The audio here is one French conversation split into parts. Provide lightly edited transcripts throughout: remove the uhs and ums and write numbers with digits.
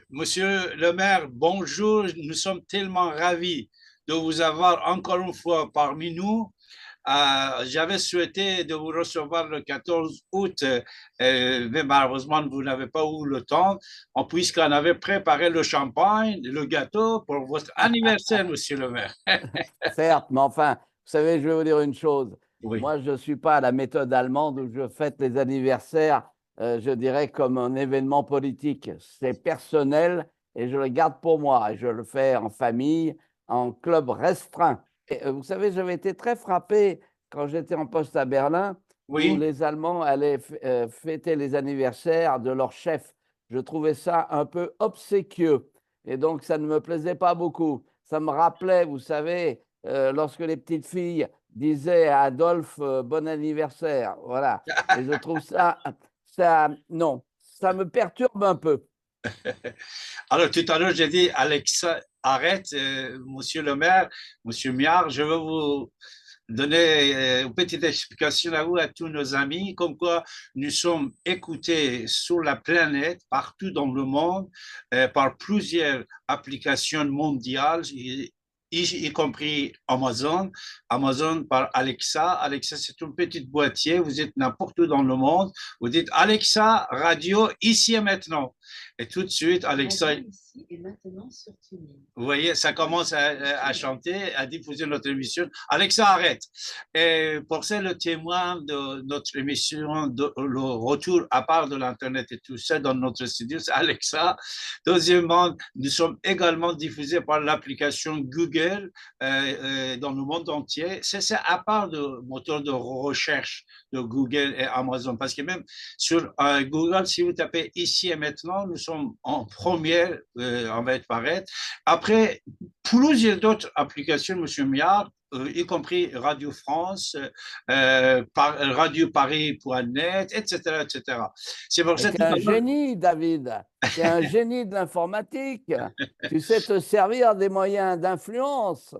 Monsieur le maire, bonjour. Nous sommes tellement ravis de vous avoir encore une fois parmi nous. J'avais souhaité de vous recevoir le 14 août, mais malheureusement, vous n'avez pas eu le temps, puisqu'on avait préparé le champagne, le gâteau pour votre anniversaire, monsieur le maire. Certes, mais enfin, vous savez, je vais vous dire une chose. Oui. Moi, je ne suis pas à la méthode allemande où je fête les anniversaires, je dirais, comme un événement politique. C'est personnel et je le garde pour moi. Et je le fais en famille, en club restreint. Et, vous savez, j'avais été très frappé quand j'étais en poste à Berlin, où Oui. les Allemands allaient fêter les anniversaires de leur chef. Je trouvais ça un peu obséquieux. Et donc, ça ne me plaisait pas beaucoup. Ça me rappelait, vous savez, lorsque les petites filles disaient à Adolphe bon anniversaire. Voilà. Et je trouve non, ça me perturbe un peu. Alors, tout à l'heure, j'ai dit, Alexa, arrête, monsieur le maire, monsieur Miard, je veux vous donner une petite explication à vous, à tous nos amis, comme quoi nous sommes écoutés sur la planète, partout dans le monde, par plusieurs applications mondiales, y compris Amazon. Amazon par Alexa. Alexa, c'est un petit boîtier. Vous êtes n'importe où dans le monde. Vous dites Alexa, radio, ici et maintenant. Et tout de suite, Alexa. Ici et maintenant sur TuneIn. Vous voyez, ça commence à chanter, à diffuser notre émission. Alexa, arrête. Et pour ça, le témoin de notre émission, le retour à part de l'Internet et tout ça dans notre studio, c'est Alexa. Deuxièmement, nous sommes également diffusés par l'application Google dans le monde entier. C'est à part de moteur de recherche de Google et Amazon. Parce que même sur Google, si vous tapez ici et maintenant, nous sommes en première, on va paraître. Après, plusieurs d'autres applications, monsieur Miard, y compris Radio France, Radio Paris.net, etc., etc. C'est pour Mais ça tu que es un génie, David. Tu es un génie de l'informatique. Tu sais te servir des moyens d'influence.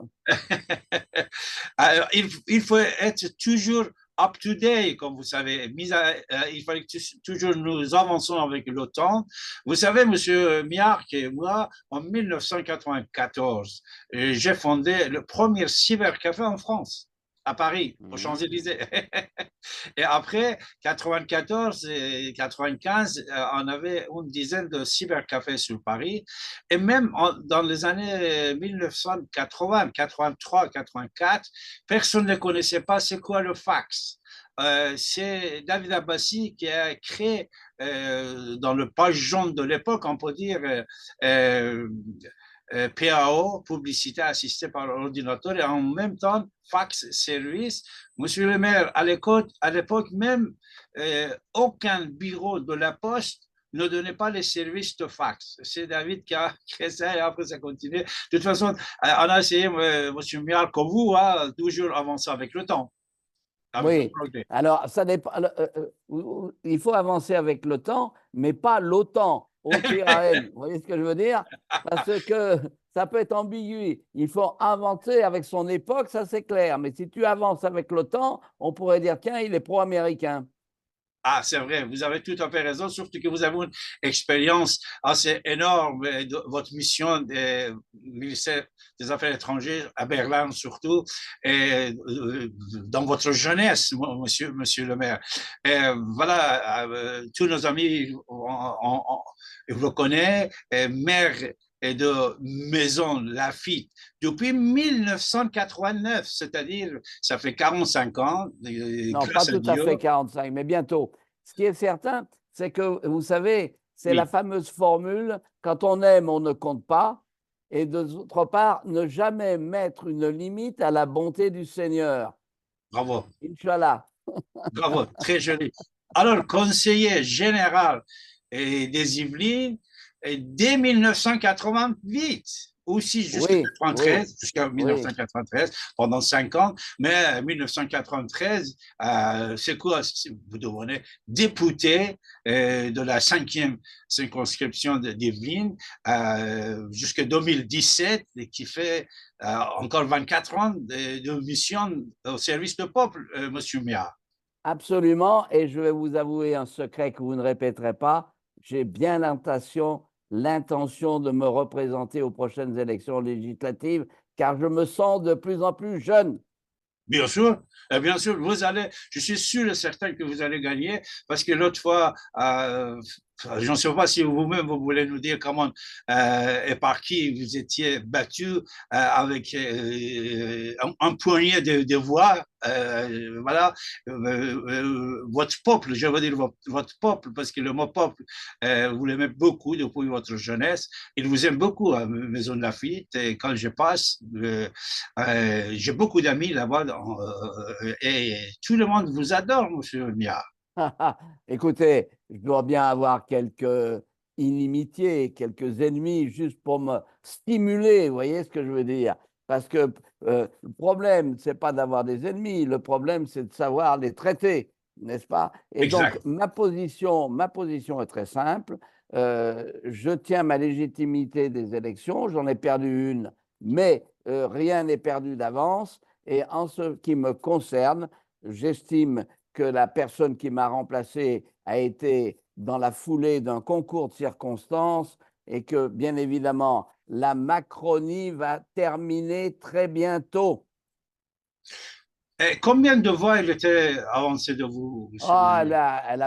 Alors, il faut être toujours up-to-date, comme vous savez. Il fallait que toujours nous avançons avec le temps. Vous savez, Monsieur Miard et moi, en 1994, j'ai fondé le premier cybercafé en France, à Paris, aux Champs-Élysées. Et après, 94 et 95, on avait une dizaine de cybercafés sur Paris. Et même dans les années 1980, 83, 84, personne ne connaissait pas c'est quoi le fax. C'est David Abbassi qui a créé dans le page jaune de l'époque, on peut dire, euh, PAO, publicité assistée par ordinateur, et en même temps fax service. Monsieur le maire, à l'époque même, aucun bureau de la Poste ne donnait pas les services de fax. C'est David qui a créé ça et après ça continue. De toute façon, on a essayé, monsieur Mial, comme vous, hein, toujours avancer avec le temps. Avec le Oui, progrès. alors ça dépend. Il faut avancer avec le temps, mais pas l'OTAN, OTAN. Vous voyez ce que je veux dire? Parce que ça peut être ambigu. Il faut avancer avec son époque, ça c'est clair. Mais si tu avances avec l'OTAN, on pourrait dire, tiens, il est pro-américain. Ah, c'est vrai, vous avez tout à fait raison, surtout que vous avez une expérience assez énorme de votre mission du ministère des Affaires étrangères à Berlin surtout, et dans votre jeunesse, monsieur le maire. Et voilà, tous nos amis, vous le connaissent, maire et de Maison Lafitte depuis 1989, c'est-à-dire ça fait 45 ans, Non, pas grâce à tout à Dieu. fait 45, mais bientôt. Ce qui est certain, c'est que, vous savez, c'est la Oui, fameuse formule, quand on aime, on ne compte pas, et d'autre part, ne jamais mettre une limite à la bonté du Seigneur. bravo. Inch'Allah. Bravo, très joli. Alors, conseiller général des Yvelines, dès 1988, aussi jusqu'à Oui, oui, 93, jusqu'à oui. 1993, pendant 5 ans, mais 1993, c'est quoi? Vous devenez député de la 5e circonscription d'Yvelines jusqu'à 2017, et qui fait encore 24 ans de mission au service du peuple, Monsieur Miard. Absolument. Et je vais vous avouer un secret que vous ne répéterez pas. J'ai bien l'intention l'intention de me représenter aux prochaines élections législatives, car je me sens de plus en plus jeune. Bien sûr, vous allez, je suis sûr et certain que vous allez gagner parce que l'autre fois, je ne sais pas si vous-même vous voulez nous dire comment et par qui vous étiez battu avec un poignet de voix. Voilà, votre peuple, je veux dire votre peuple, parce que le mot peuple, vous l'aimez beaucoup depuis votre jeunesse. Il vous aime beaucoup à Maison de Lafitte. Et quand je passe, j'ai beaucoup d'amis là-bas et tout le monde vous adore, monsieur Mia. Écoutez, je dois bien avoir quelques inimitiés, quelques ennemis, juste pour me stimuler, vous voyez ce que je veux dire? Parce que le problème, c'est pas d'avoir des ennemis, le problème, c'est de savoir les traiter, n'est-ce pas? Et donc, Exact. ma position est très simple. Je tiens ma légitimité des élections, j'en ai perdu une, mais rien n'est perdu d'avance. Et en ce qui me concerne, j'estime que la personne qui m'a remplacé a été dans la foulée d'un concours de circonstances et que, bien évidemment, la Macronie va terminer très bientôt. Et combien de voix il était avancé de vous, monsieur Ah, Mia? elle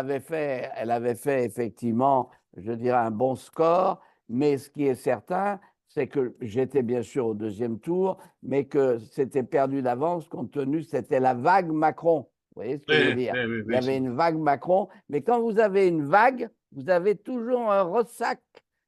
avait fait effectivement, je dirais, un bon score, mais ce qui est certain, c'est que j'étais bien sûr au deuxième tour, mais que c'était perdu d'avance compte tenu, c'était la vague Macron. Vous voyez ce que je veux Oui, dire? oui, oui, Il y bien avait sûr. une vague Macron, mais quand vous avez une vague, vous avez toujours un ressac,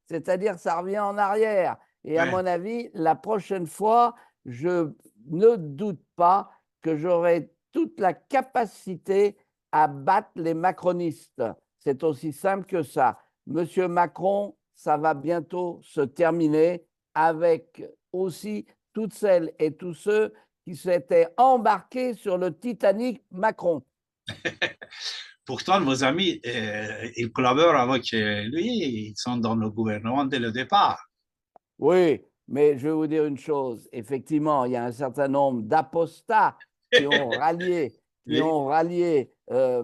c'est-à-dire ça revient en arrière. Et à Oui. mon avis, la prochaine fois, je ne doute pas que j'aurai toute la capacité à battre les macronistes. C'est aussi simple que ça. Monsieur Macron, ça va bientôt se terminer avec aussi toutes celles et tous ceux qui s'étaient embarqués sur le Titanic Macron. Pourtant, vos amis, ils collaborent avec lui, ils sont dans le gouvernement dès le départ. Oui, mais je vais vous dire une chose. Effectivement, il y a un certain nombre d'apostats qui ont rallié, Oui.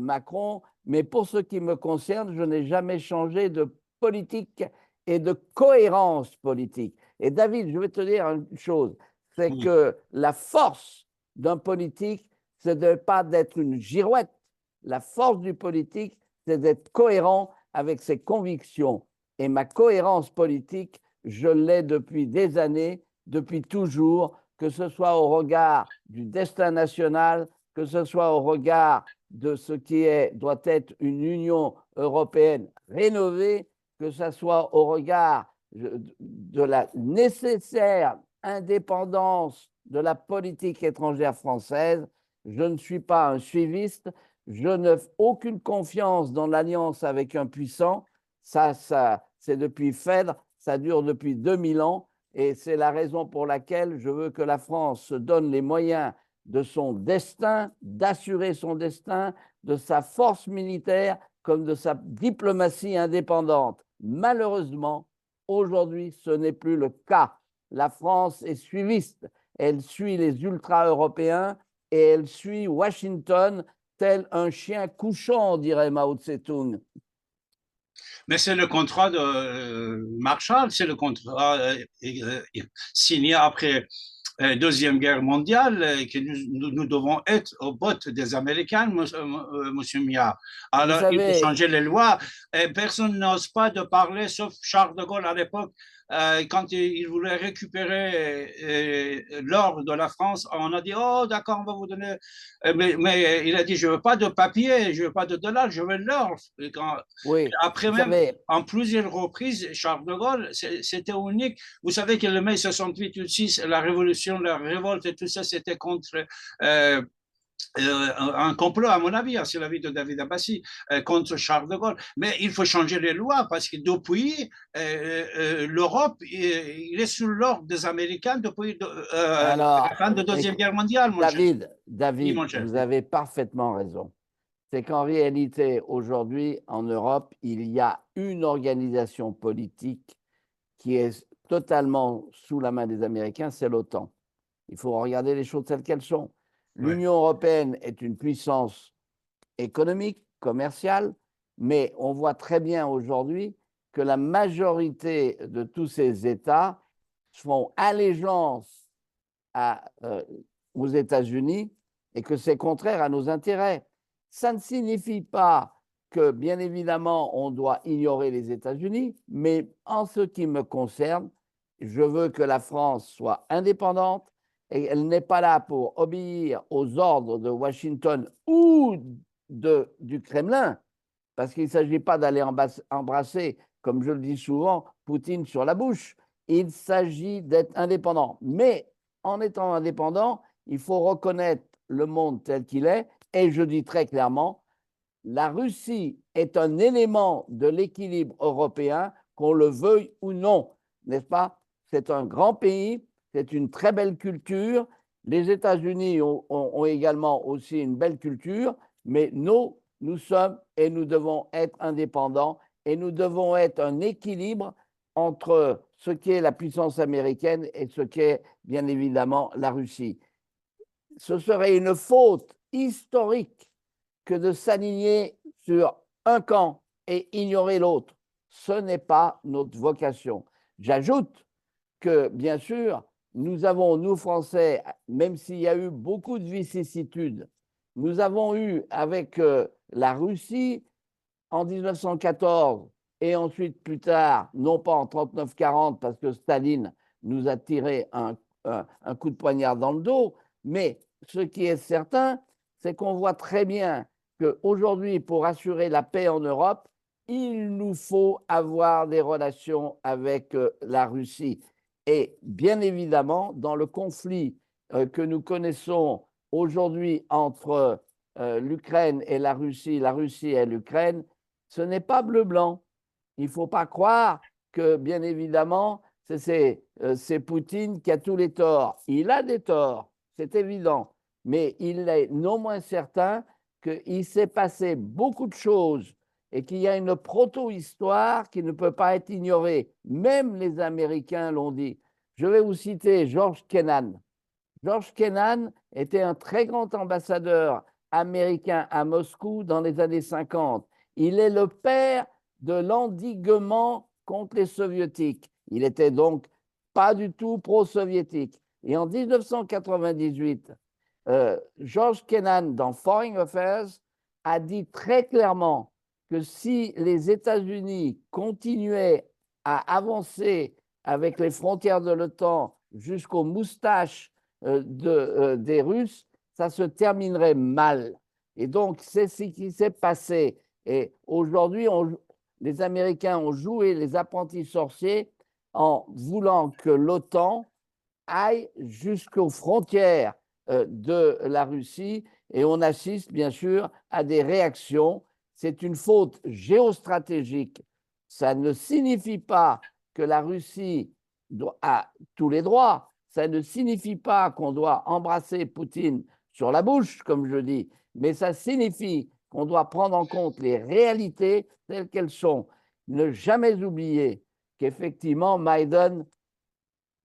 Macron. Mais pour ce qui me concerne, je n'ai jamais changé de politique et de cohérence politique. Et David, je vais te dire une chose, c'est Oui. que la force d'un politique, c'est de pas d'être une girouette. La force du politique, c'est d'être cohérent avec ses convictions. Et ma cohérence politique, je l'ai depuis des années, depuis toujours, que ce soit au regard du destin national, que ce soit au regard de ce qui doit être une Union européenne rénovée, que ce soit au regard de la nécessaire indépendance de la politique étrangère française. Je ne suis pas un suiviste, je n'ai aucune confiance dans l'alliance avec un puissant. Ça, c'est depuis Phèdre, ça dure depuis 2000 ans et c'est la raison pour laquelle je veux que la France se donne les moyens de son destin, d'assurer son destin, de sa force militaire comme de sa diplomatie indépendante. Malheureusement, aujourd'hui, ce n'est plus le cas. La France est suiviste. Elle suit les ultra-européens et elle suit Washington tel un chien couchant, dirait Mao Tse-tung. Mais c'est le contrat de Marshall, c'est le contrat signé après la Deuxième Guerre mondiale que nous devons être aux bottes des Américains, monsieur Mia. Vous Alors, il faut savez, changer les lois. Et personne n'ose pas de parler, sauf Charles de Gaulle à l'époque, quand il voulait récupérer l'or de la France, on a dit, oh d'accord, on va vous donner. Mais il a dit, je ne veux pas de papier, je ne veux pas de dollars, je veux l'or. oui, Après vous même, savez, en plusieurs reprises, Charles de Gaulle, c'était unique. Vous savez que le mai 68 aussi, la révolution, la révolte et tout ça, c'était contre un complot, à mon avis, hein, c'est l'avis de David Abbassi, contre Charles de Gaulle. Mais il faut changer les lois parce que depuis, l'Europe, il est sous l'ordre des Américains depuis la alors, fin de la Deuxième Guerre mondiale, mon cher. Oui, David, mon cher. vous avez parfaitement raison. C'est qu'en réalité, aujourd'hui, en Europe, il y a une organisation politique qui est totalement sous la main des Américains, c'est l'OTAN. Il faut regarder les choses telles qu'elles sont. Ouais. L'Union européenne est une puissance économique, commerciale, mais on voit très bien aujourd'hui que la majorité de tous ces États font allégeance aux États-Unis et que c'est contraire à nos intérêts. Ça ne signifie pas que, bien évidemment, on doit ignorer les États-Unis, mais en ce qui me concerne, je veux que la France soit indépendante et elle n'est pas là pour obéir aux ordres de Washington ou du Kremlin, parce qu'il ne s'agit pas d'aller embrasser, comme je le dis souvent, Poutine sur la bouche. Il s'agit d'être indépendant. Mais en étant indépendant, il faut reconnaître le monde tel qu'il est. Et je dis très clairement, la Russie est un élément de l'équilibre européen, qu'on le veuille ou non, n'est-ce pas? C'est un grand pays, c'est une très belle culture. Les États-Unis ont également aussi une belle culture, mais nous sommes et nous devons être indépendants et nous devons être un équilibre entre ce qu'est la puissance américaine et ce qu'est bien évidemment la Russie. Ce serait une faute historique que de s'aligner sur un camp et ignorer l'autre. Ce n'est pas notre vocation. J'ajoute que, bien sûr, nous avons, nous Français, même s'il y a eu beaucoup de vicissitudes, nous avons eu avec la Russie en 1914 et ensuite plus tard, non pas en 39-40 parce que Staline nous a tiré un coup de poignard dans le dos, mais ce qui est certain, c'est qu'on voit très bien qu'aujourd'hui, pour assurer la paix en Europe, il nous faut avoir des relations avec la Russie. Et bien évidemment, dans le conflit que nous connaissons aujourd'hui entre l'Ukraine et la Russie et l'Ukraine, ce n'est pas bleu-blanc. Il ne faut pas croire que, bien évidemment, c'est Poutine qui a tous les torts. Il a des torts, c'est évident, mais il est non moins certain qu'il s'est passé beaucoup de choses et qu'il y a une proto-histoire qui ne peut pas être ignorée. Même les Américains l'ont dit. Je vais vous citer George Kennan. George Kennan était un très grand ambassadeur américain à Moscou dans les années 50. Il est le père de l'endiguement contre les soviétiques. Il était donc pas du tout pro-soviétique. Et en 1998, George Kennan, dans Foreign Affairs, a dit très clairement que si les États-Unis continuaient à avancer avec les frontières de l'OTAN jusqu'aux moustaches des Russes, ça se terminerait mal. Et donc, c'est ce qui s'est passé. Et aujourd'hui, les Américains ont joué les apprentis sorciers en voulant que l'OTAN aille jusqu'aux frontières de la Russie et on assiste bien sûr à des réactions. C'est une faute géostratégique. Ça ne signifie pas que la Russie a tous les droits. Ça ne signifie pas qu'on doit embrasser Poutine sur la bouche, comme je dis, mais ça signifie qu'on doit prendre en compte les réalités telles qu'elles sont. Ne jamais oublier qu'effectivement, Maïdan,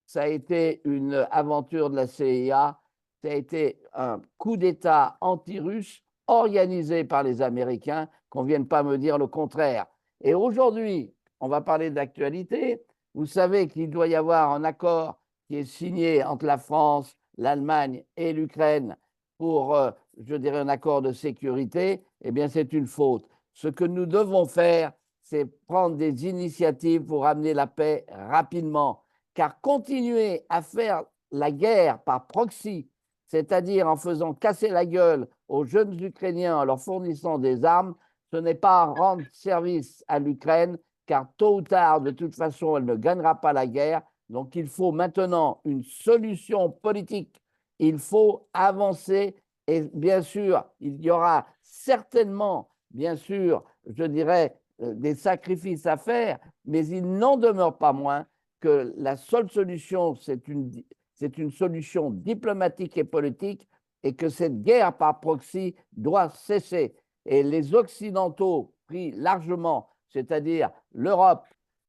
ça a été une aventure de la CIA, ça a été un coup d'État anti-russe organisé par les Américains, qu'on ne vienne pas me dire le contraire. Et aujourd'hui, on va parler d'actualité. Vous savez qu'il doit y avoir un accord qui est signé entre la France, l'Allemagne et l'Ukraine pour, je dirais, un accord de sécurité. Eh bien, c'est une faute. Ce que nous devons faire, c'est prendre des initiatives pour amener la paix rapidement. Car continuer à faire la guerre par proxy, c'est-à-dire en faisant casser la gueule aux jeunes Ukrainiens en leur fournissant des armes, ce n'est pas rendre service à l'Ukraine, car tôt ou tard, de toute façon, elle ne gagnera pas la guerre. Donc il faut maintenant une solution politique. Il faut avancer et bien sûr, il y aura certainement, bien sûr, je dirais, des sacrifices à faire, mais il n'en demeure pas moins que la seule solution, c'est une solution diplomatique et politique et que cette guerre par proxy doit cesser. Et les Occidentaux, pris largement, c'est-à-dire l'Europe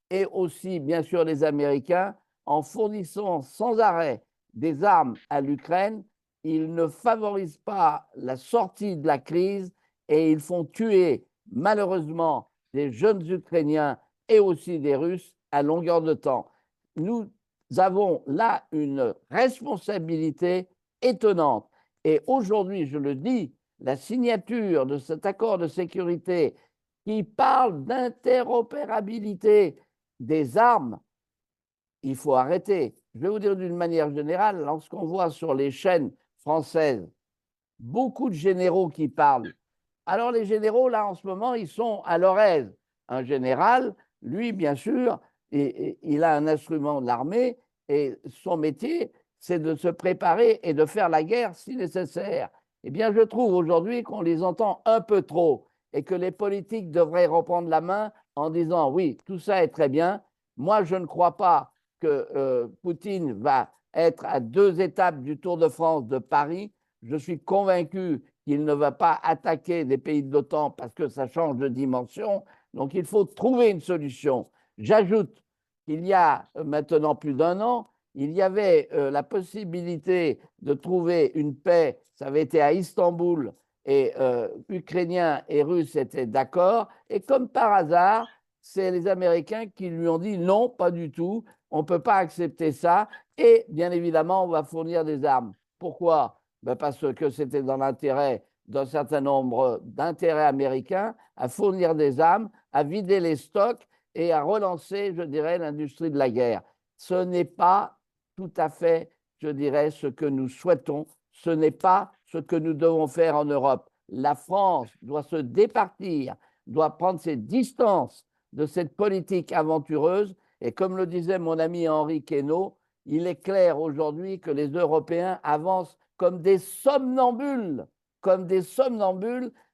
et aussi, bien sûr, les Américains, en fournissant sans arrêt des armes à l'Ukraine, ils ne favorisent pas la sortie de la crise et ils font tuer, malheureusement, des jeunes Ukrainiens et aussi des Russes à longueur de temps. Nous avons là une responsabilité étonnante. Et aujourd'hui, je le dis, la signature de cet accord de sécurité qui parle d'interopérabilité des armes, il faut arrêter. Je vais vous dire d'une manière générale, lorsqu'on voit sur les chaînes françaises beaucoup de généraux qui parlent, alors les généraux, là, en ce moment, ils sont à leur aise. Un général, lui, bien sûr, il a un instrument de l'armée et son métier, c'est de se préparer et de faire la guerre si nécessaire. Eh bien, je trouve aujourd'hui qu'on les entend un peu trop et que les politiques devraient reprendre la main en disant oui, tout ça est très bien. Moi, je ne crois pas que Poutine va être à 2 étapes du Tour de France de Paris. Je suis convaincu qu'il ne va pas attaquer des pays de l'OTAN parce que ça change de dimension. Donc, il faut trouver une solution. J'ajoute qu'il y a maintenant plus d'1 an, il y avait la possibilité de trouver une paix. Ça avait été à Istanbul et Ukrainiens et Russes étaient d'accord. Et comme par hasard, c'est les Américains qui lui ont dit non, pas du tout, on ne peut pas accepter ça. Et bien évidemment, on va fournir des armes. Pourquoi? Ben parce que c'était dans l'intérêt d'un certain nombre d'intérêts américains à fournir des armes, à vider les stocks et à relancer, je dirais, l'industrie de la guerre. Ce n'est pas tout à fait, je dirais, ce que nous souhaitons. Ce n'est pas ce que nous devons faire en Europe. La France doit se départir, doit prendre ses distances de cette politique aventureuse. Et comme le disait mon ami Henri Queneau, il est clair aujourd'hui que les Européens avancent comme des somnambules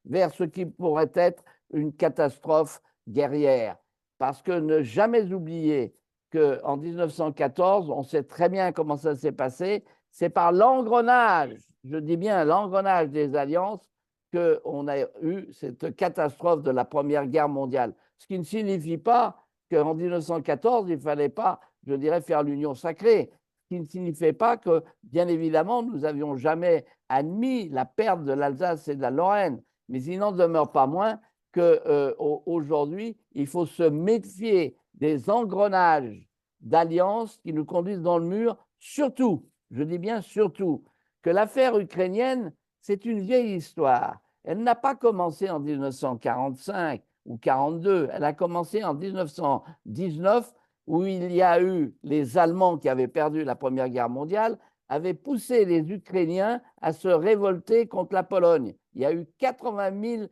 vers ce qui pourrait être une catastrophe guerrière. Parce que ne jamais oublier qu'en 1914, on sait très bien comment ça s'est passé, c'est par l'engrenage, je dis bien l'engrenage des alliances, qu'on a eu cette catastrophe de la Première Guerre mondiale. Ce qui ne signifie pas qu'en 1914, il ne fallait pas, je dirais, faire l'union sacrée. Ce qui ne signifiait pas que, bien évidemment, nous n'avions jamais admis la perte de l'Alsace et de la Lorraine. Mais il n'en demeure pas moins qu'aujourd'hui, il faut se méfier des engrenages d'alliances qui nous conduisent dans le mur, surtout, je dis bien surtout, que l'affaire ukrainienne, c'est une vieille histoire. Elle n'a pas commencé en 1945 ou 42, elle a commencé en 1919, où il y a eu les Allemands qui avaient perdu la Première Guerre mondiale, avaient poussé les Ukrainiens à se révolter contre la Pologne. Il y a eu 80 000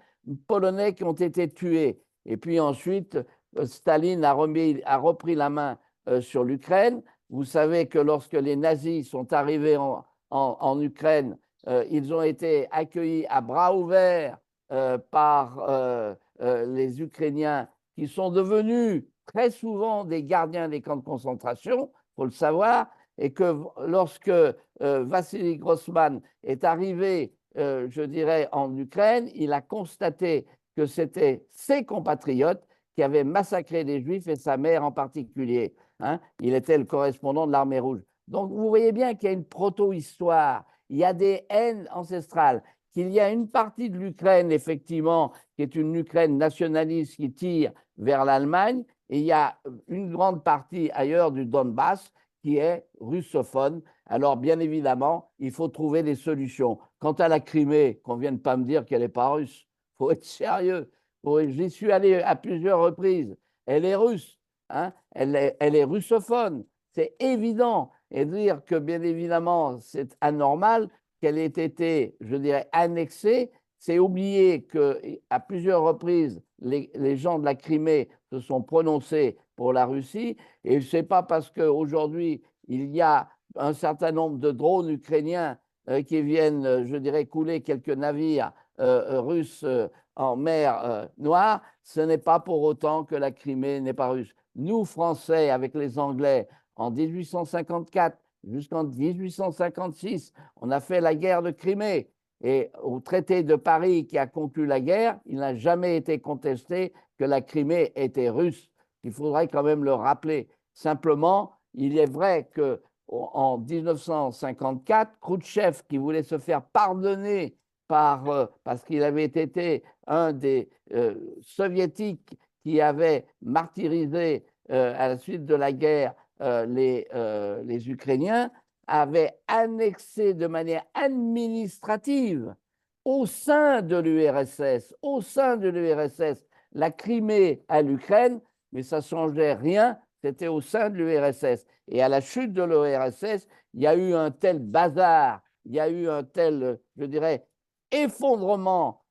Polonais qui ont été tués. Et puis ensuite, Staline a repris la main sur l'Ukraine. Vous savez que lorsque les nazis sont arrivés en Ukraine, ils ont été accueillis à bras ouverts par les Ukrainiens qui sont devenus très souvent des gardiens des camps de concentration, il faut le savoir, et que lorsque Vassili Grossman est arrivé, je dirais, en Ukraine, il a constaté que c'était ses compatriotes qui avaient massacré les Juifs et sa mère en particulier. Hein. Il était le correspondant de l'Armée rouge. Donc vous voyez bien qu'il y a une proto-histoire, il y a des haines ancestrales, qu'il y a une partie de l'Ukraine, effectivement, qui est une Ukraine nationaliste qui tire vers l'Allemagne, et il y a une grande partie ailleurs du Donbass qui est russophone. Alors, bien évidemment, il faut trouver des solutions. Quant à la Crimée, qu'on ne vienne pas me dire qu'elle n'est pas russe, il faut être sérieux. J'y suis allé à plusieurs reprises. Elle est russe, hein, elle est russophone, c'est évident. Et dire que, bien évidemment, c'est anormal qu'elle ait été, je dirais, annexée, c'est oublier qu'à plusieurs reprises, les gens de la Crimée se sont prononcés pour la Russie. Et ce n'est pas parce qu'aujourd'hui, il y a un certain nombre de drones ukrainiens qui viennent, je dirais, couler quelques navires russes en mer Noire, ce n'est pas pour autant que la Crimée n'est pas russe. Nous, Français, avec les Anglais, en 1854 jusqu'en 1856, on a fait la guerre de Crimée. Et au traité de Paris qui a conclu la guerre, il n'a jamais été contesté que la Crimée était russe. Il faudrait quand même le rappeler. Simplement, il est vrai qu'en 1954, Khrouchtchev, qui voulait se faire pardonner parce qu'il avait été un des soviétiques qui avait martyrisé à la suite de la guerre les Ukrainiens, avait annexé de manière administrative au sein de l'URSS, la Crimée à l'Ukraine, mais ça ne changeait rien, c'était au sein de l'URSS. Et à la chute de l'URSS, il y a eu un tel bazar, il y a eu un tel, je dirais, effondrement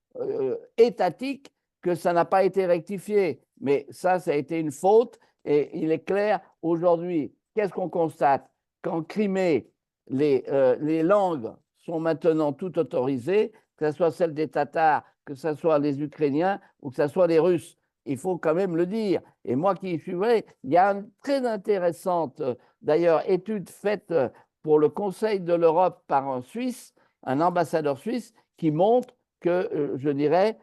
étatique que ça n'a pas été rectifié. Mais ça a été une faute. Et il est clair, aujourd'hui, qu'est-ce qu'on constate? Qu'en Crimée, les langues sont maintenant toutes autorisées, que ce soit celles des Tatars, que ce soit les Ukrainiens ou que ce soit les Russes. Il faut quand même le dire. Et moi qui y suis vrai, il y a une très intéressante, d'ailleurs, étude faite pour le Conseil de l'Europe par un Suisse, un ambassadeur suisse, qui montre que, je dirais,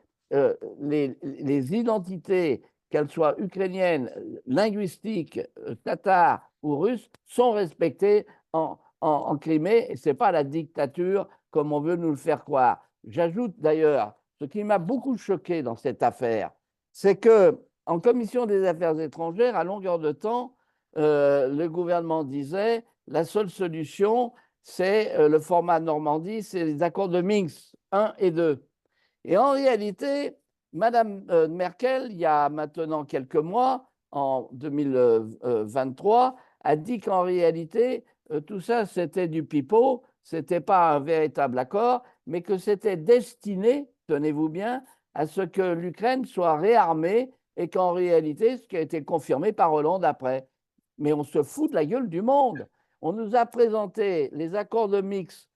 les identités, qu'elles soient ukrainiennes, linguistiques, tatares ou russes, sont respectées en Crimée, et ce n'est pas la dictature comme on veut nous le faire croire. J'ajoute d'ailleurs, ce qui m'a beaucoup choqué dans cette affaire, c'est qu'en commission des affaires étrangères, à longueur de temps, le gouvernement disait la seule solution, c'est le format Normandie, c'est les accords de Minsk 1 et 2. Et en réalité, Madame Merkel, il y a maintenant quelques mois, en 2023, a dit qu'en réalité, tout ça, c'était du pipeau, ce n'était pas un véritable accord, mais que c'était destiné, tenez-vous bien, à ce que l'Ukraine soit réarmée et qu'en réalité, ce qui a été confirmé par Hollande après. Mais on se fout de la gueule du monde. On nous a présenté les accords de Minsk,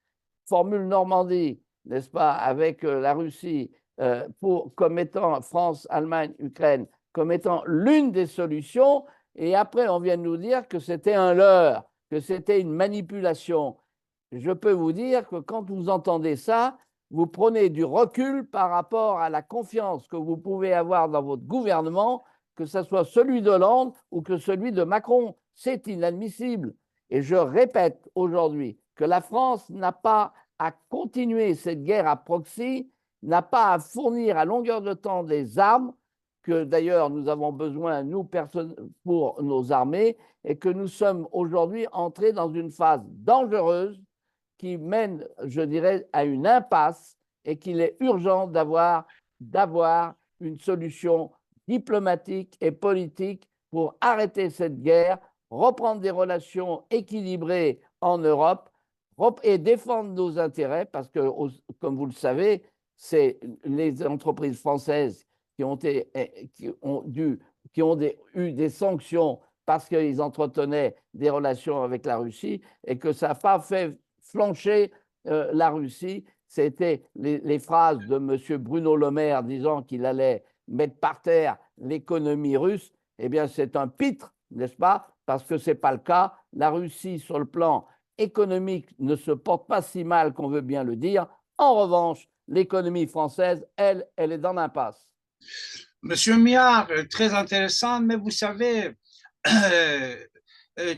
formule Normandie, n'est-ce pas, avec la Russie, comme étant France, Allemagne, Ukraine, comme étant l'une des solutions, et après on vient de nous dire que c'était un leurre, que c'était une manipulation. Je peux vous dire que quand vous entendez ça, vous prenez du recul par rapport à la confiance que vous pouvez avoir dans votre gouvernement, que ce soit celui de Hollande ou que celui de Macron. C'est inadmissible. Et je répète aujourd'hui que la France n'a pas à continuer cette guerre à proxy, n'a pas à fournir à longueur de temps des armes, que d'ailleurs nous avons besoin, nous, pour nos armées, et que nous sommes aujourd'hui entrés dans une phase dangereuse qui mène, je dirais, à une impasse, et qu'il est urgent d'avoir une solution diplomatique et politique pour arrêter cette guerre, reprendre des relations équilibrées en Europe et défendre nos intérêts, parce que, comme vous le savez, c'est les entreprises françaises qui ont eu des sanctions parce qu'ils entretenaient des relations avec la Russie, et que ça n'a pas fait flancher la Russie. C'était les phrases de M. Bruno Le Maire disant qu'il allait mettre par terre l'économie russe. Eh bien, c'est un pitre, n'est-ce pas? Parce que ce n'est pas le cas. La Russie, sur le plan économique, ne se porte pas si mal qu'on veut bien le dire. En revanche, l'économie française, elle est dans l'impasse. Monsieur Miard, très intéressant, mais vous savez,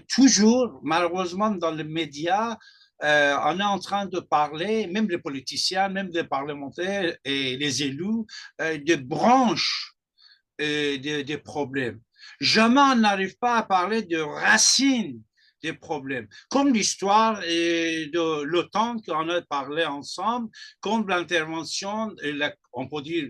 toujours, malheureusement, dans les médias, on est en train de parler, même les politiciens, même les parlementaires et les élus, des branches des problèmes. Jamais on n'arrive pas à parler de racines des problèmes, comme l'histoire de l'OTAN qu'on a parlé ensemble, comme l'intervention, on peut dire,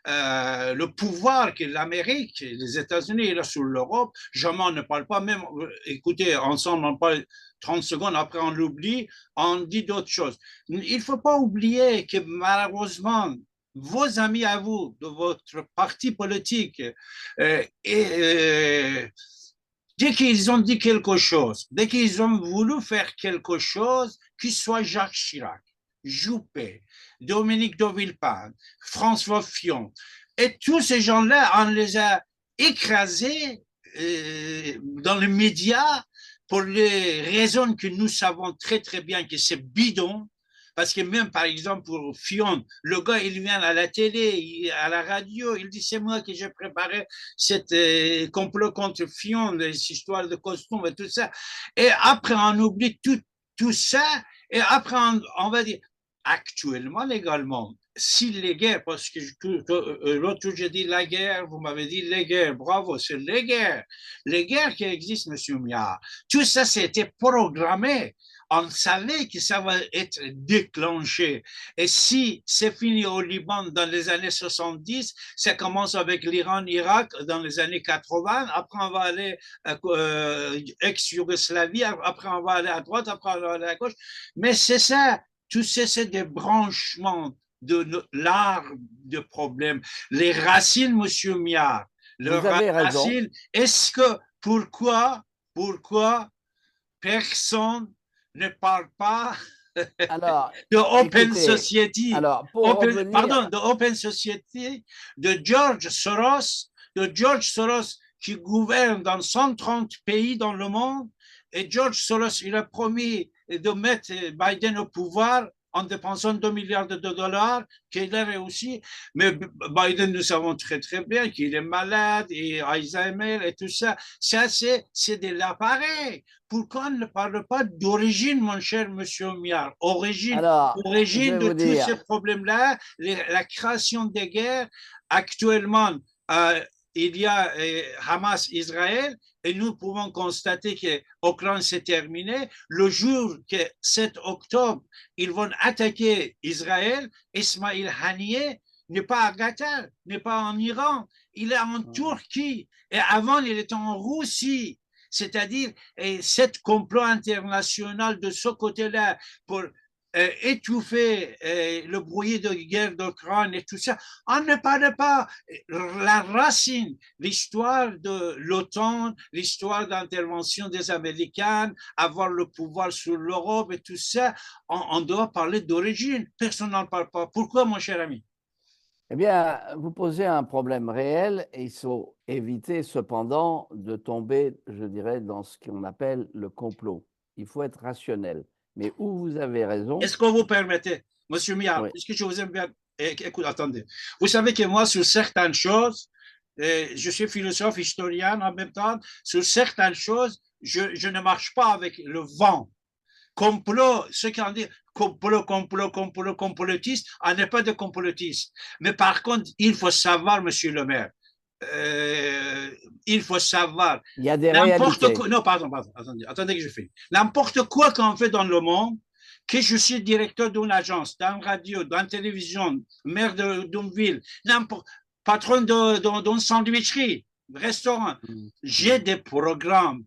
le pouvoir que l'Amérique, les États-Unis là sur l'Europe. Jamais on ne parle pas, même, écoutez, ensemble on parle 30 secondes, après on l'oublie, on dit d'autres choses. Il ne faut pas oublier que malheureusement, vos amis à vous, de votre parti politique, dès qu'ils ont dit quelque chose, dès qu'ils ont voulu faire quelque chose, qu'il soit Jacques Chirac, Juppé, Dominique de Villepin, François Fillon, et tous ces gens-là, on les a écrasés dans les médias pour les raisons que nous savons très très bien que c'est bidon. Parce que même, par exemple, pour Fillon, le gars, il vient à la télé, à la radio, il dit, c'est moi qui j'ai préparé cette complot contre Fillon, cette histoire de costume et tout ça. Et après, on oublie tout ça. Et après, on va dire, actuellement, légalement, si les guerres, parce que l'autre jour j'ai dit la guerre, vous m'avez dit les guerres, bravo, c'est les guerres qui existent, Monsieur Miard. Tout ça, c'était programmé. On savait que ça va être déclenché. Et si c'est fini au Liban dans les années 70, ça commence avec l'Iran-Irak dans les années 80, après on va aller ex-Yougoslavie, après on va aller à droite, après on va aller à gauche. Mais c'est ça, tout ça, c'est des branchements de l'arbre de problèmes. Les racines, Monsieur Miard, les Vous avez raison. racines, est-ce que, pourquoi personne ne parle pas Alors, de Open écoutez, Society, alors pour revenir, de Open Society, de George Soros qui gouverne dans 130 pays dans le monde. Et George Soros, il a promis de mettre Biden au pouvoir en dépensant 2 milliards de dollars, qu'il a réussi. Mais Biden, nous savons très très bien qu'il est malade, et Alzheimer et tout ça. Ça, c'est de l'appareil. Pourquoi on ne parle pas d'origine, mon cher monsieur Miard? alors, je Origine vais de vous tous ces dire, problèmes-là, la création des guerres. Actuellement, il y a Hamas-Israël, et nous pouvons constater que l'Ukraine s'est terminé. Le jour que 7 octobre, ils vont attaquer Israël, Ismail Haniyeh n'est pas à Qatar, n'est pas en Iran, il est en Turquie. Et avant, il était en Russie. C'est-à-dire, cette complot international de ce côté-là pour étouffer le bruit de guerre d'Ukraine et tout ça. On ne parle pas la racine, l'histoire de l'OTAN, l'histoire d'intervention des Américains, avoir le pouvoir sur l'Europe et tout ça. On doit parler d'origine. Personne n'en parle pas. Pourquoi, mon cher ami? eh bien, vous posez un problème réel et il faut éviter cependant de tomber, je dirais, dans ce qu'on appelle le complot. Il faut être rationnel. Mais où vous avez raison, Est-ce que vous permettez, Monsieur Miard, oui. puisque je vous aime bien, écoute, attendez. Vous savez que moi, sur certaines choses, je suis philosophe, historien en même temps, sur certaines choses, je ne marche pas avec le vent. Complot, ceux qui ont dit complotiste, on n'est pas de complotiste. Mais par contre, il faut savoir, Monsieur le maire, euh, il faut savoir, Il y a des n'importe réalités. quoi, non, pardon, attendez que je finis. N'importe quoi qu'on fait dans le monde, que je suis directeur d'une agence, d'une radio, d'une télévision, maire d'une ville, patron d'une sandwicherie, restaurant, j'ai des programmes,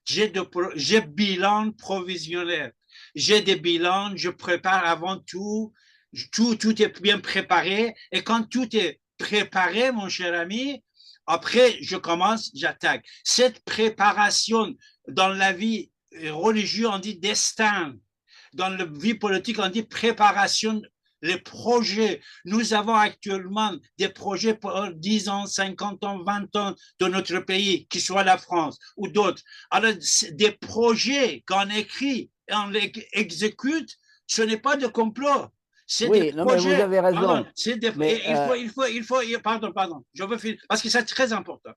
j'ai bilan provisionnel, j'ai des bilans, je prépare avant tout est bien préparé, et quand tout est préparé, mon cher ami, après, je commence, j'attaque. Cette préparation dans la vie religieuse, on dit destin. Dans la vie politique, on dit préparation, les projets. Nous avons actuellement des projets pour 10 ans, 50 ans, 20 ans de notre pays, qui soit la France ou d'autres. Alors, des projets qu'on écrit et on les exécute, ce n'est pas de complot. C'est des Oui, non, mais vous projets. avez Pardon, raison. et Mais pardon, je veux finir, parce que c'est très important.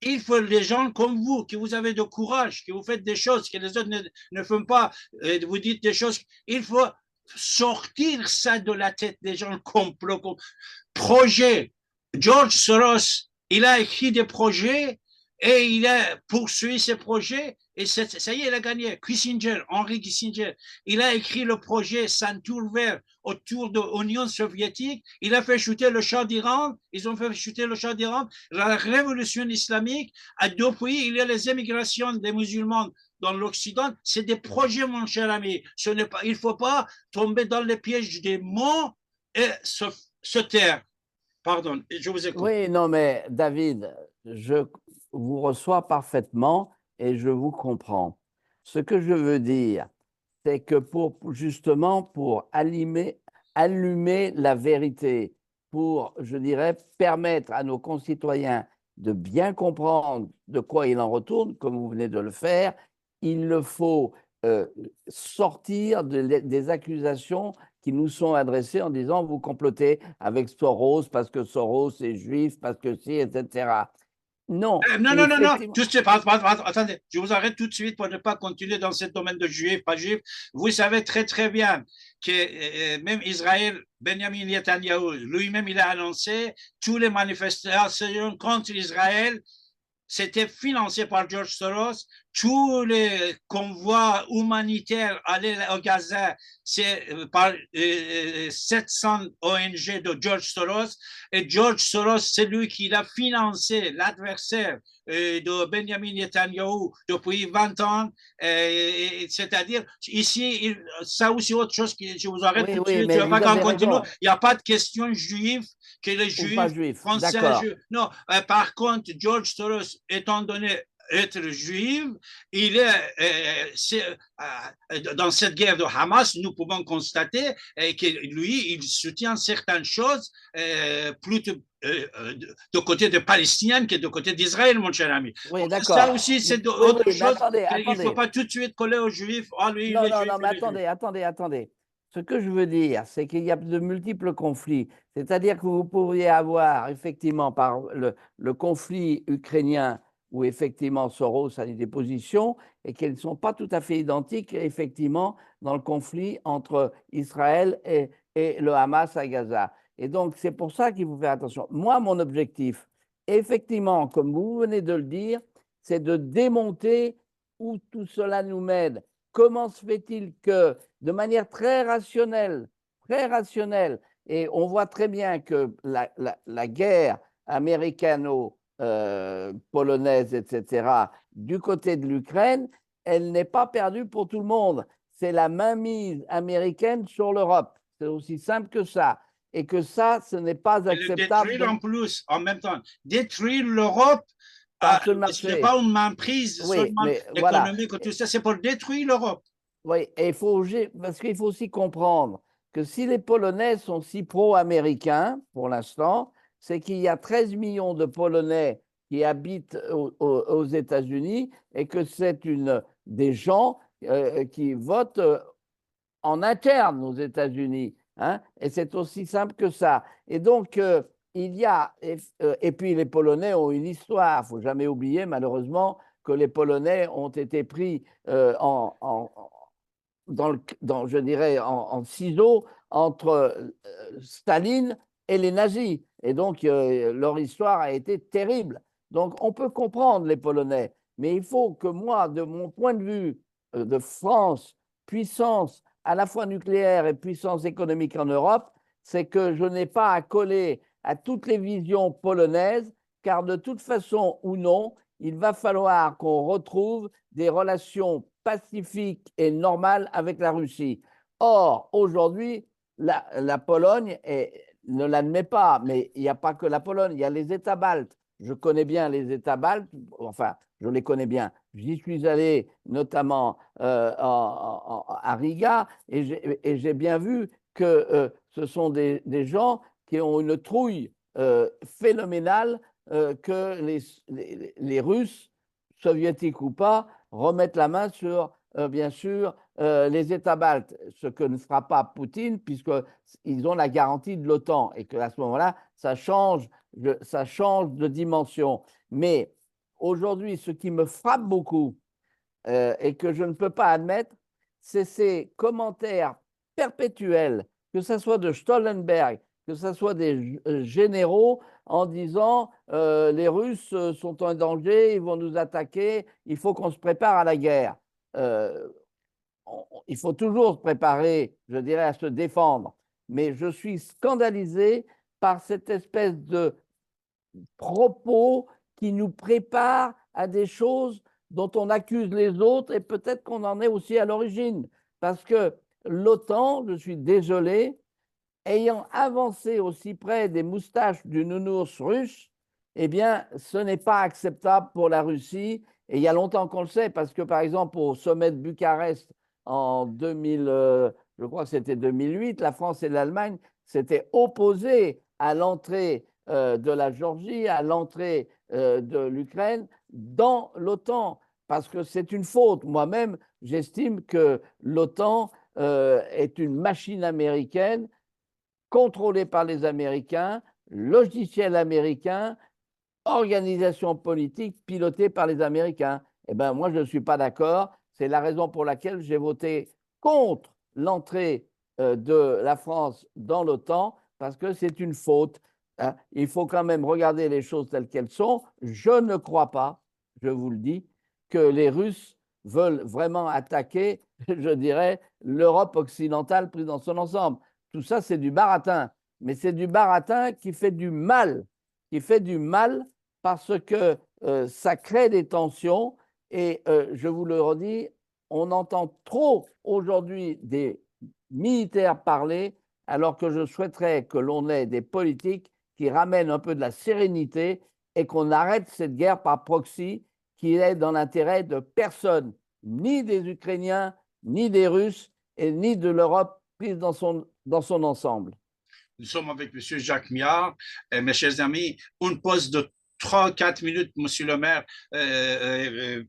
Il faut des gens comme vous, qui vous avez de courage, que vous faites des choses que les autres ne font pas, vous dites des choses. Il faut sortir ça de la tête des gens, complot, projet. George Soros, il a écrit des projets et il a poursuivi ses projets, et ça y est, il a gagné. Kissinger, Henry Kissinger, il a écrit le projet Ceinture vert autour de l'Union soviétique. Il a fait chuter le Shah d'Iran. Ils ont fait chuter le Shah d'Iran. La révolution islamique, depuis, il y a les émigrations des musulmans dans l'Occident. C'est des projets, mon cher ami. Il ne faut pas tomber dans les pièges des mots et se taire. Pardon, je vous écoute. oui, non, mais David, je vous reçois parfaitement et je vous comprends. Ce que je veux dire, c'est que justement pour allumer la vérité, pour, je dirais, permettre à nos concitoyens de bien comprendre de quoi il en retourne, comme vous venez de le faire, il le faut euh, sortir des accusations qui nous sont adressées en disant vous complotez avec Soros parce que Soros est juif, parce que si, etc. Non, Non, non, non, non, effectivement. tout de suite, attendez, je vous arrête tout de suite pour ne pas continuer dans ce domaine de juif, pas juif. Vous savez très, très bien que même Israël, Benjamin Netanyahu, lui-même, il a annoncé toutes les manifestations contre Israël c'était financé par George Soros. Tous les convois humanitaires allaient au Gaza, c'est par 700 ONG de George Soros. Et George Soros, c'est lui qui l'a financé, l'adversaire de Benjamin Netanyahu depuis 20 ans. C'est-à-dire, ici, ça aussi autre chose que je vous arrête Oui, tout de oui, suite, je mais ne veux pas vous qu'on avez continue. raison. Il n'y a pas de question juive que les Ou pas juifs juif. français. D'accord. Non, par contre, George Soros, étant donné être juif, il est, dans cette guerre de Hamas, nous pouvons constater que lui, il soutient certaines choses plutôt de côté des Palestiniens que de côté d'Israël, mon cher ami. Oui, Donc, ça d'accord. aussi, c'est Oui, autre oui, mais chose attendez, qu'il ne faut attendez. pas tout de suite coller aux juifs. Ah, lui, il Non, est non, juif, non, mais il est juif. attendez, attendez, attendez. Ce que je veux dire, c'est qu'il y a de multiples conflits. C'est-à-dire que vous pourriez avoir effectivement par le conflit ukrainien où effectivement Soros a des positions et qu'elles ne sont pas tout à fait identiques effectivement dans le conflit entre Israël et le Hamas à Gaza. Et donc c'est pour ça qu'il faut faire attention. Moi, mon objectif, effectivement, comme vous venez de le dire, c'est de démonter où tout cela nous mène. Comment se fait-il que, de manière très rationnelle, et on voit très bien que la guerre américano-polonaise, etc., du côté de l'Ukraine, elle n'est pas perdue pour tout le monde. C'est la mainmise américaine sur l'Europe. C'est aussi simple que ça. Et que ça, ce n'est pas Et le acceptable. détruire en plus, en même temps. Détruire l'Europe, Par un seul ce n'est marché. pas une emprise Oui, seulement mais voilà. économique, tout ça, c'est pour détruire l'Europe. Oui, et parce qu'il faut aussi comprendre que si les Polonais sont si pro-américains pour l'instant, c'est qu'il y a 13 millions de Polonais qui habitent aux États-Unis et que c'est des gens qui votent en interne aux États-Unis, hein, et c'est aussi simple que ça. Et donc, il y a, et puis les Polonais ont une histoire, il ne faut jamais oublier malheureusement que les Polonais ont été pris je dirais, en ciseaux entre Staline et les nazis. Et donc, leur histoire a été terrible. Donc, on peut comprendre les Polonais, mais il faut que moi, de mon point de vue de France, puissance à la fois nucléaire et puissance économique en Europe, c'est que je n'ai pas à coller à toutes les visions polonaises, car de toute façon ou non, il va falloir qu'on retrouve des relations pacifiques et normales avec la Russie. Or, aujourd'hui, la Pologne ne l'admet pas, mais il n'y a pas que la Pologne, il y a les États baltes. Je connais bien les États baltes, enfin, je les connais bien. J'y suis allé notamment à Riga et j'ai bien vu que ce sont des gens qui ont une trouille phénoménale que les Russes, soviétiques ou pas, remettent la main sur, bien sûr, les États baltes, ce que ne fera pas Poutine, puisqu'ils ont la garantie de l'OTAN, et qu'à ce moment-là, ça change de dimension. Mais aujourd'hui, ce qui me frappe beaucoup, et que je ne peux pas admettre, c'est ces commentaires perpétuels, que ce soit de Stoltenberg, que ce soit des généraux, en disant les Russes sont en danger, ils vont nous attaquer, il faut qu'on se prépare à la guerre. Euh, il faut toujours se préparer, je dirais, à se défendre. Mais je suis scandalisé par cette espèce de propos qui nous préparent à des choses dont on accuse les autres et peut-être qu'on en est aussi à l'origine. Parce que l'OTAN, je suis désolé, ayant avancé aussi près des moustaches du nounours russe, eh bien, ce n'est pas acceptable pour la Russie. Et il y a longtemps qu'on le sait, parce que par exemple, au sommet de Bucarest en 2000, je crois que c'était 2008, la France et l'Allemagne s'étaient opposés à l'entrée de la Géorgie, à l'entrée de l'Ukraine dans l'OTAN, parce que c'est une faute. Moi-même, j'estime que l'OTAN est une machine américaine contrôlée par les Américains, logiciel américain, organisation politique pilotée par les Américains. Eh bien, moi, je ne suis pas d'accord. C'est la raison pour laquelle j'ai voté contre l'entrée de la France dans l'OTAN, parce que c'est une faute. Hein. Il faut quand même regarder les choses telles qu'elles sont. Je ne crois pas, je vous le dis, que les Russes veulent vraiment attaquer, je dirais, l'Europe occidentale prise dans son ensemble. Tout ça, c'est du baratin. Mais c'est du baratin qui fait du mal, parce que ça crée des tensions. Et je vous le redis, on entend trop aujourd'hui des militaires parler, alors que je souhaiterais que l'on ait des politiques qui ramènent un peu de la sérénité et qu'on arrête cette guerre par proxy qui est dans l'intérêt de personne, ni des Ukrainiens, ni des Russes, et ni de l'Europe prise dans son ensemble. Nous sommes avec M. Jacques Miard. Mes chers amis, une pause de 3-4 minutes, Monsieur le maire,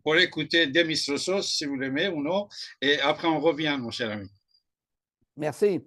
pour écouter Demis Roussos, si vous l'aimez ou non. Et après, on revient, mon cher ami. Merci.